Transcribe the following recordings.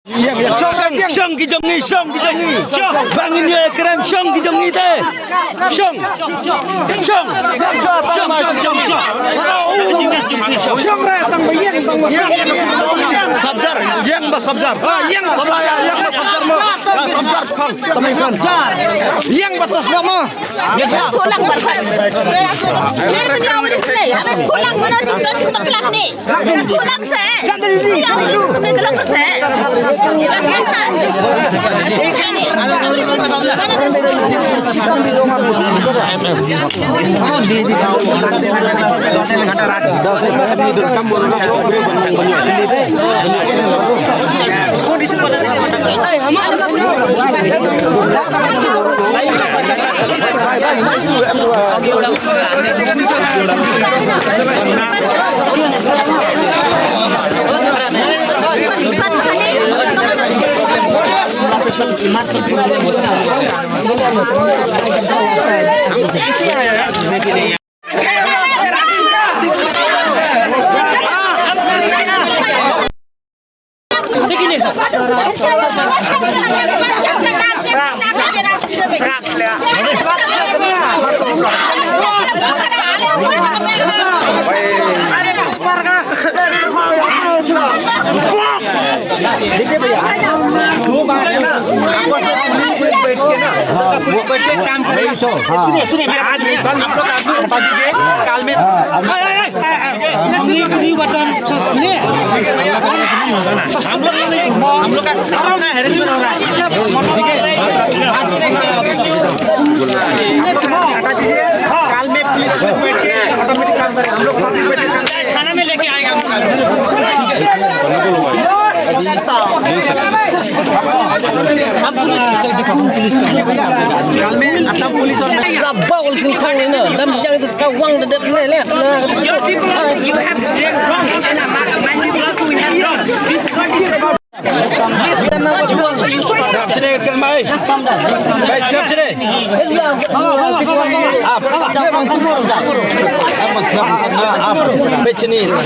Sông cái dòng nghi, bangin dia keren sông cái dòng nghi teh, sông, sabjar, yang bas sabjar, yang sabaya, yang bas sabjar mo, sabjar pang, teman yang batas lama, tulang berfat, saya punya ini, habis tulang mana juga cuma tulang ni, tulang saya, ini tulang saya.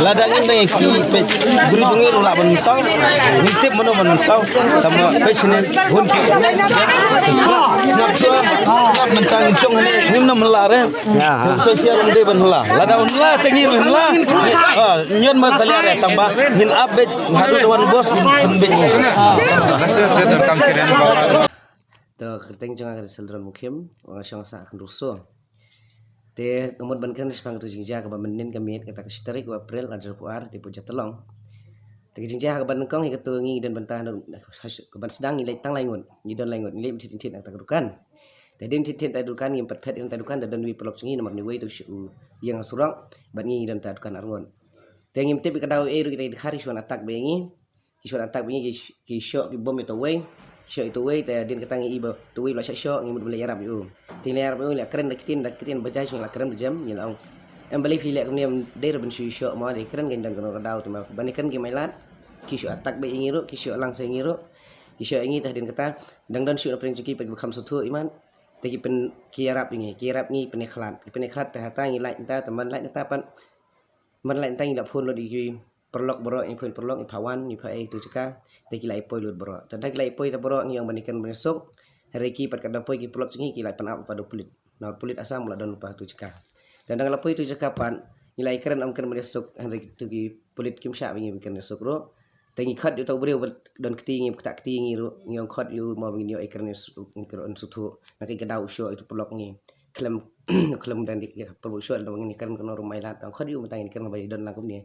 ladangin dengan ki guru dungir ulah menusau nitip mano menusau sama pecini hunki snap mencang cong ni nimna melare spesial unde benla ladang unla tengir benla nyon masalah tambah nin abet hadu dewan bos benbet to kerteng jangan ada seldron mukim orang syang sa akan rusuh te kemudian bankan sepang tu jingja ke bamenin kami kata ke sitarik ke April ada puar ti puja telong te jingja ke bankong hi ketungi dan bantah ke ban sedang nilai tang laingun ni don laingun nilai titit tak dukan jadi titit tak dukan yang pet yang tak dukan dan wi pelok cingi nomor ni wei tu yang surang bani dan tak dukan arngon te ngim te ke dau eru kita hari suan atak bengi suan atak bengi ki syok ki bom itu wei syok itu wei ta din ketangi iba tu wei la syok ngim boleh yarab yu tin yarab yu la keren dak tin bajaj la keren jam ni laung em beli filek kemudian der ben syok ma de keren gendang kono kadau tu ma banikan ki mailat ki syok atak be ingiru ki syok lang sengiru ki syok ingi ta din kata dang dan syok pring cuki pagi kham sutu iman te ki pen ki yarab ni pen ikhlat ta hata ngi lai ta teman lai ta pan man lai ta ngi la phun lo di perlok borok yang poin perlok yang pawan ni pai tu cakap tak kira ipoi lut borok tak kira ipoi tak borok yang banikan besok hari ki pat kadang poi ki perlok cengi kira panap pada pulit nah pulit asam mula dan lupa tu cakap dan dengan lepoi tu cakapan nilai keren amkan besok hari tu ki pulit kim syak bingi bikin besok ro tangi khat yu tau beriu dan ketingi tak ketingi ro yang khat yu mau bingi yo ikran ngikron sutu nak ke dau syo itu perlok ni klem klem dan di perlu syo dan bingi kan kono rumai lat khat yu matang kan bai don lakum ni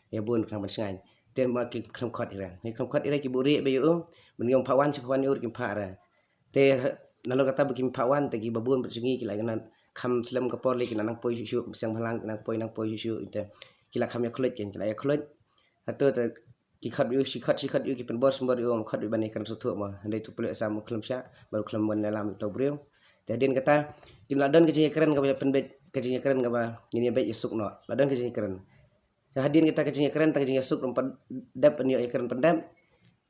ya bun kang bersengai tem ma ki kram khat ira ni kram khat ira ki buri be yo men yong pawan ur ki phara te nalo kata bikin pawan te ki babun bersengi ki lagan kham slam ka por le ki nang poi shu sang halang nang poi shu ite ki la kham ya khlet ken ki la ya khlet ato te ki khat yu si khat yu ki pen bos mbor yo khat yu bani kan sutu ma ndai tu pule sam klam sya baru klam mon dalam to breu te din kata ki ladan ke keren ka pen bet ke keren ka ba ni be isuk no ladan ke keren hadin kita kecilnya keren tak kecilnya suk empat dap penyo keren pendam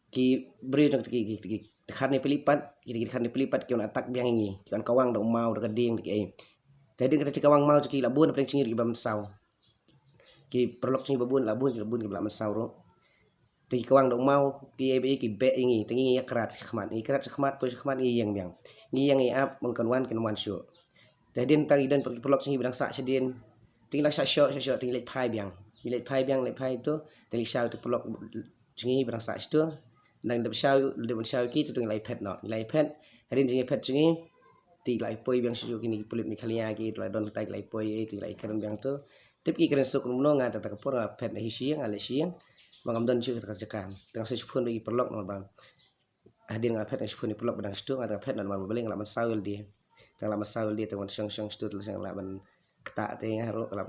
ki beri ki kharne pelipat ki kharne pelipat ki atak biang ini ki kawang dong mau dekat ding ki jadi kita kawang mau ki labun paling cingir ki bam sau ki perlok cing babun labun ki blam sau ro Ti kawang dong mau ki be ingi tingi akrat khmat pus khmat i yang i ap mengkan wan syo tadin tang idan pergi pelok singi bidang sak sedin tinglah sak syok ting lek phai biang lek phai tu ting syau tu pelok singi bidang sak situ nang de syau ki tu ting lai pet no lai pet hadin singi pet singi ti lai poi biang syo kini pulit ni khalia ki tu lai don tai lai poi ti lai keren biang tu tip ki keren suk no nga ta kapur pet na hisiang ale siang bangam don syu ta jakam tang se phun bagi pelok no bang hadin nga pet na phun ni pelok bidang situ nga pet na mal beling la man sawil dia tang lama sawil dia tang syang situ tu sang la man kata te nga ro la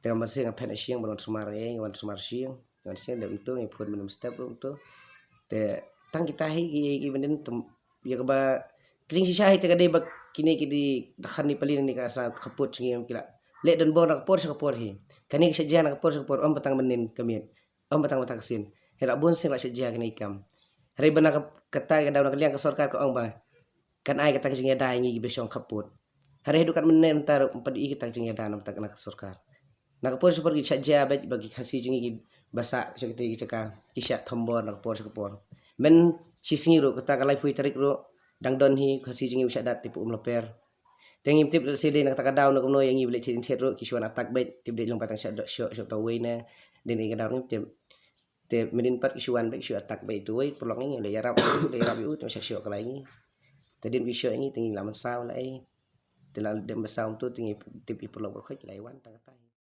tang man sing pet na siang bon sumar wan sumar siang de itu ni phun minum step tu te tang kita hi benden ya ba kring sisa hi te kade bak kini dakhan ni palin ni ka sa kaput ngiem kila le don bon kapur sa kapur hi kani seja na kapur om patang menin kamiet om patang sin hera bon sing la seja kini ikam hari bana kata ka daun kaliang ka sarkar ko ong ba kan ai kata kising yada ngi besong kaput hari hidup kan menen tar padi kita kising yada nam tak na sarkar na kapur super ki seja bagi khasi jungi basa so kita caka isya thombor na kapur men sisingi ro kata kalai pui tarik ro dang don hi khasi jungi usya dat tipu leper tengi tip sede na kata daun no yang ngi bele tin ro kiswan atak bet tip de long patang syok tawe na den ngi daun tip te medin pat kiswan bet syok atak bet tu pelong ngi le yarap yu tu syok kalai ngi tadin bisyo ngi tengi laman saw lai te la dem saw tu tengi tip pelong berkhoi lai wan ta kata